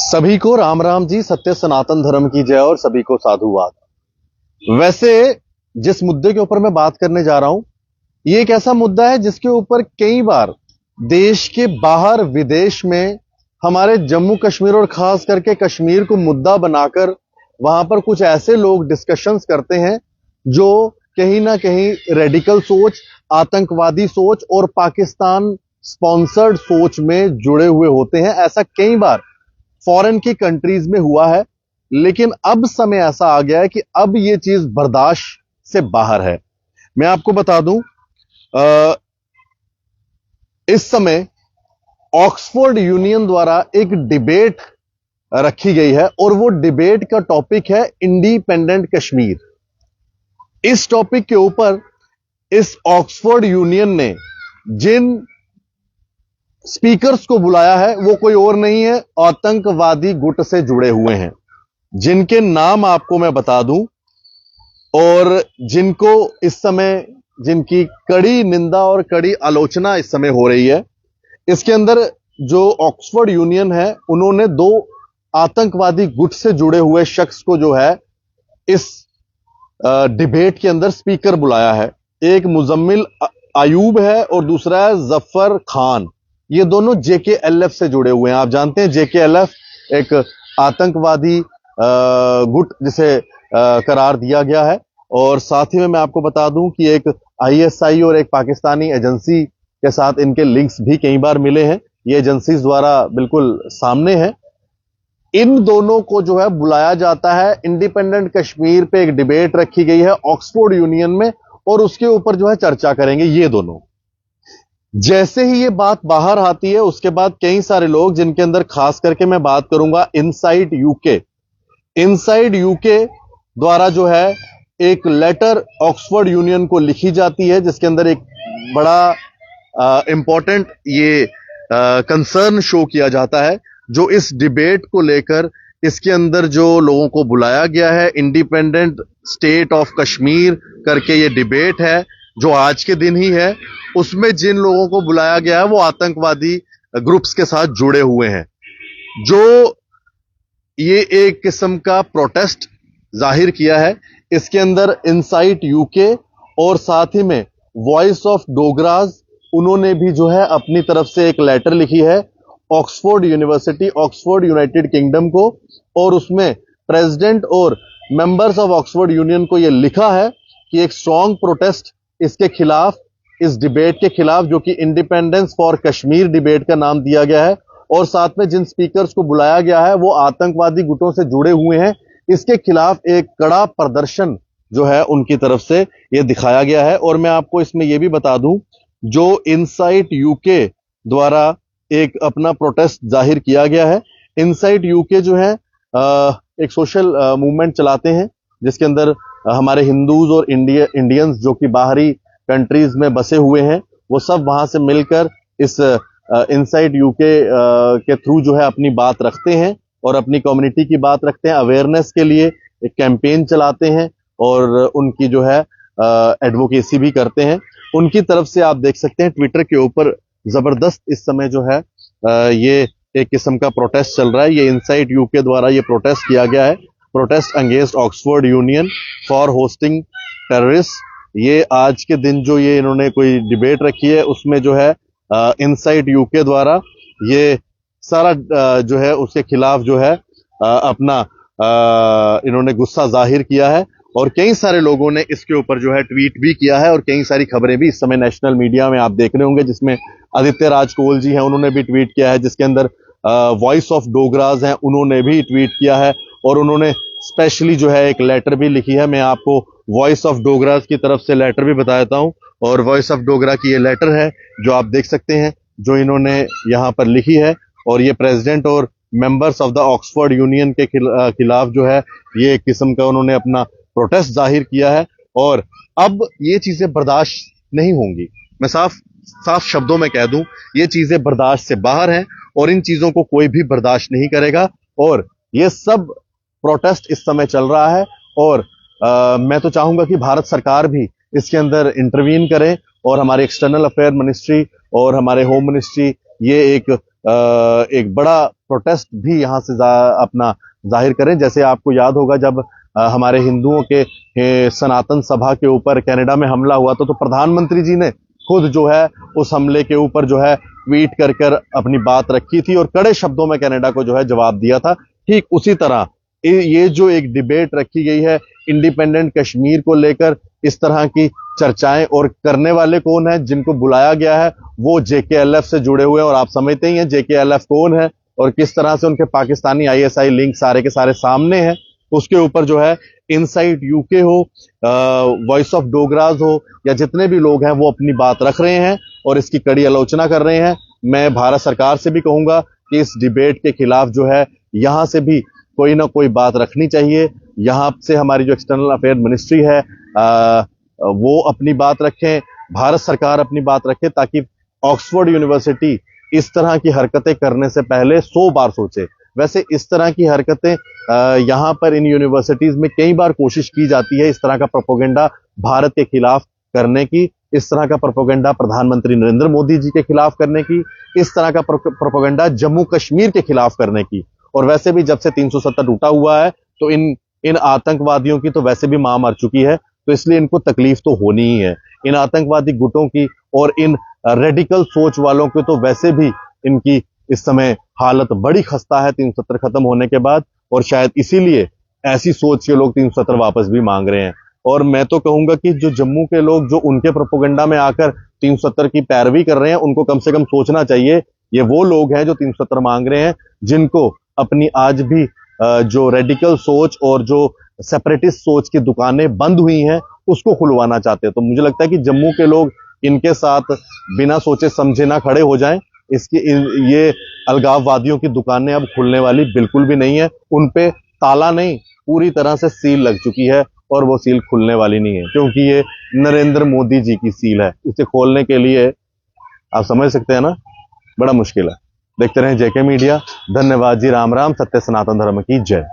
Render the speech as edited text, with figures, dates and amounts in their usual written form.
सभी को राम राम जी, सत्य सनातन धर्म की जय और सभी को साधुवाद। वैसे जिस मुद्दे के ऊपर मैं बात करने जा रहा हूं, ये एक ऐसा मुद्दा है जिसके ऊपर कई बार देश के बाहर विदेश में हमारे जम्मू कश्मीर और खास करके कश्मीर को मुद्दा बनाकर वहां पर कुछ ऐसे लोग डिस्कशंस करते हैं जो कहीं ना कहीं रेडिकल सोच, आतंकवादी सोच और पाकिस्तान स्पॉन्सर्ड सोच में जुड़े हुए होते हैं। ऐसा कई बार फॉरेन की कंट्रीज में हुआ है, लेकिन अब समय ऐसा आ गया है कि अब ये चीज बर्दाश्त से बाहर है। मैं आपको बता दूं, इस समय ऑक्सफोर्ड यूनियन द्वारा एक डिबेट रखी गई है और वो डिबेट का टॉपिक है इंडिपेंडेंट कश्मीर। इस टॉपिक के ऊपर इस ऑक्सफोर्ड यूनियन ने जिन स्पीकर्स को बुलाया है वो कोई और नहीं है, आतंकवादी गुट से जुड़े हुए हैं, जिनके नाम आपको मैं बता दूं और जिनको इस समय जिनकी कड़ी निंदा और कड़ी आलोचना इस समय हो रही है। इसके अंदर जो ऑक्सफोर्ड यूनियन है, उन्होंने 2 आतंकवादी गुट से जुड़े हुए शख्स को जो है इस डिबेट के अंदर स्पीकर बुलाया है। एक मुजम्मिल अयूब है और दूसरा है जफर खान। ये दोनों JKLF से जुड़े हुए हैं। आप जानते हैं JKLF एक आतंकवादी गुट जिसे करार दिया गया है। और साथ ही में मैं आपको बता दूं कि एक ISI और एक पाकिस्तानी एजेंसी के साथ इनके लिंक्स भी कई बार मिले हैं। ये एजेंसीज द्वारा बिल्कुल सामने है। इन दोनों को जो है बुलाया जाता है। इंडिपेंडेंट कश्मीर पे एक डिबेट रखी गई है ऑक्सफोर्ड यूनियन में और उसके ऊपर जो है चर्चा करेंगे ये दोनों। जैसे ही ये बात बाहर आती है, उसके बाद कई सारे लोग, जिनके अंदर खास करके मैं बात करूंगा इनसाइड यूके द्वारा जो है एक लेटर ऑक्सफोर्ड यूनियन को लिखी जाती है, जिसके अंदर एक बड़ा इंपॉर्टेंट ये कंसर्न शो किया जाता है जो इस डिबेट को लेकर इसके अंदर जो लोगों को बुलाया गया है। इंडिपेंडेंट स्टेट ऑफ कश्मीर करके ये डिबेट है जो आज के दिन ही है। उसमें जिन लोगों को बुलाया गया है वो आतंकवादी ग्रुप्स के साथ जुड़े हुए हैं, जो ये एक किस्म का प्रोटेस्ट जाहिर किया है। इसके अंदर इनसाइट यूके और साथ ही में वॉइस ऑफ डोगराज, उन्होंने भी जो है अपनी तरफ से एक लेटर लिखी है Oxford university, Oxford United kingdom को, और उसमें प्रेसिडेंट और मेंबर्स ऑफ ऑक्सफोर्ड यूनियन को यह लिखा है कि एक स्ट्रॉन्ग प्रोटेस्ट इसके खिलाफ, इस डिबेट के खिलाफ, जो कि इंडिपेंडेंस फॉर कश्मीर डिबेट का नाम दिया गया है, और साथ में जिन स्पीकर्स को बुलाया गया है वो आतंकवादी गुटों से जुड़े हुए हैं। इसके खिलाफ एक कड़ा प्रदर्शन जो है उनकी तरफ से यह दिखाया गया है। और मैं आपको इसमें यह भी बता दूं, जो इनसाइट यूके द्वारा एक अपना प्रोटेस्ट जाहिर किया गया है। इनसाइट यूके जो है एक सोशल मूवमेंट चलाते हैं, जिसके अंदर हमारे हिंदूज और इंडियंस जो कि बाहरी कंट्रीज में बसे हुए हैं, वो सब वहां से मिलकर इस इनसाइड यूके के थ्रू जो है अपनी बात रखते हैं और अपनी कम्युनिटी की बात रखते हैं। अवेयरनेस के लिए एक कैंपेन चलाते हैं और उनकी जो है एडवोकेसी भी करते हैं। उनकी तरफ से आप देख सकते हैं ट्विटर के ऊपर जबरदस्त इस समय जो है ये एक किस्म का प्रोटेस्ट चल रहा है। ये इनसाइड यूके द्वारा ये प्रोटेस्ट किया गया है, protest against Oxford union for hosting terrorist. ये आज के दिन जो ये इन्होंने कोई डिबेट रखी है, उसमें जो है इनसाइड यूके द्वारा ये सारा जो है उसके खिलाफ जो है अपना इन्होंने गुस्सा जाहिर किया है। और कई सारे लोगों ने इसके ऊपर जो है ट्वीट भी किया है और कई सारी खबरें भी इस समय नेशनल मीडिया में आप देख रहे होंगे, जिसमें आदित्य राज कोल जी हैं, उन्होंने भी ट्वीट किया है। जिसके अंदर वॉइस ऑफ डोगराज हैं, उन्होंने भी ट्वीट किया है और उन्होंने स्पेशली जो है एक लेटर भी लिखी है। मैं आपको वॉइस ऑफ डोगराज की तरफ से लेटर भी बता देता हूं, और वॉइस ऑफ डोगरा की ये लेटर है जो आप देख सकते हैं, जो इन्होंने यहां पर लिखी है। और ये प्रेसिडेंट और members of the Oxford union के खिलाफ जो है ये एक किस्म का उन्होंने अपना प्रोटेस्ट जाहिर किया है। और अब ये चीजें बर्दाश्त नहीं होंगी। मैं साफ शब्दों में कह दूं, ये चीजें बर्दाश्त से बाहर हैं और इन चीजों को कोई भी बर्दाश्त नहीं करेगा। और ये सब प्रोटेस्ट इस समय चल रहा है और मैं तो चाहूंगा कि भारत सरकार भी इसके अंदर इंटरवीन करे और हमारे एक्सटर्नल अफेयर मिनिस्ट्री और हमारे होम मिनिस्ट्री ये एक एक बड़ा प्रोटेस्ट भी यहाँ से अपना जाहिर करें। जैसे आपको याद होगा जब हमारे हिंदुओं के सनातन सभा के ऊपर कनाडा में हमला हुआ तो प्रधानमंत्री जी ने खुद जो है उस हमले के ऊपर जो है ट्वीट कर कर अपनी बात रखी थी और कड़े शब्दों में कनाडा को जो है जवाब दिया था। ठीक उसी तरह ये जो एक डिबेट रखी गई है इंडिपेंडेंट कश्मीर को लेकर, इस तरह की चर्चाएं और करने वाले कौन है, जिनको बुलाया गया है वो जेकेएलएफ से जुड़े हुए हैं। और आप समझते ही हैं जेकेएलएफ कौन है और किस तरह से उनके पाकिस्तानी आईएसआई लिंक सारे के सारे सामने हैं। उसके ऊपर जो है इनसाइट यूके हो, वॉइस ऑफ डोगराज हो, या जितने भी लोग हैं वो अपनी बात रख रहे हैं और इसकी कड़ी आलोचना कर रहे हैं। मैं भारत सरकार से भी कहूंगा कि इस डिबेट के खिलाफ जो है यहां से भी कोई ना कोई बात रखनी चाहिए। यहां से हमारी जो एक्सटर्नल अफेयर मिनिस्ट्री है वो अपनी बात रखें, भारत सरकार अपनी बात रखे, ताकि ऑक्सफोर्ड यूनिवर्सिटी इस तरह की हरकतें करने से पहले 100 बार सोचे। वैसे इस तरह की हरकतें यहाँ पर इन यूनिवर्सिटीज में कई बार कोशिश की जाती है इस तरह का प्रोपोगेंडा भारत के खिलाफ करने की, इस तरह का प्रोपोगेंडा प्रधानमंत्री नरेंद्र मोदी जी के खिलाफ करने की, इस तरह का प्रोपोगेंडा जम्मू कश्मीर के खिलाफ करने की। और वैसे भी जब से 370 टूटा हुआ है तो इन आतंकवादियों की तो वैसे भी मां मर चुकी है, तो इसलिए इनको तकलीफ तो होनी ही है। इन आतंकवादी गुटों की और इन रेडिकल सोच वालों की तो वैसे भी इनकी इस समय हालत बड़ी खस्ता है 370 खत्म होने के बाद, और शायद इसीलिए ऐसी सोच के लोग 370 वापस भी मांग रहे हैं। और मैं तो कहूंगा कि जो जम्मू के लोग जो उनके प्रोपोगेंडा में आकर 370 की पैरवी कर रहे हैं उनको कम से कम सोचना चाहिए। ये वो लोग हैं जो 370 मांग रहे हैं, जिनको अपनी आज भी जो रेडिकल सोच और जो सेपरेटिस्ट सोच की दुकानें बंद हुई हैं उसको खुलवाना चाहते हैं। तो मुझे लगता है कि जम्मू के लोग इनके साथ बिना सोचे समझे ना खड़े हो जाएं। ये अलगाववादियों की दुकानें अब खुलने वाली बिल्कुल भी नहीं है। उन पे ताला नहीं, पूरी तरह से सील लग चुकी है और वो सील खुलने वाली नहीं है, क्योंकि ये नरेंद्र मोदी जी की सील है। इसे खोलने के लिए आप समझ सकते हैं ना, बड़ा मुश्किल है। देखते रहें जेके मीडिया। धन्यवाद जी। राम राम। सत्य सनातन धर्म की जय।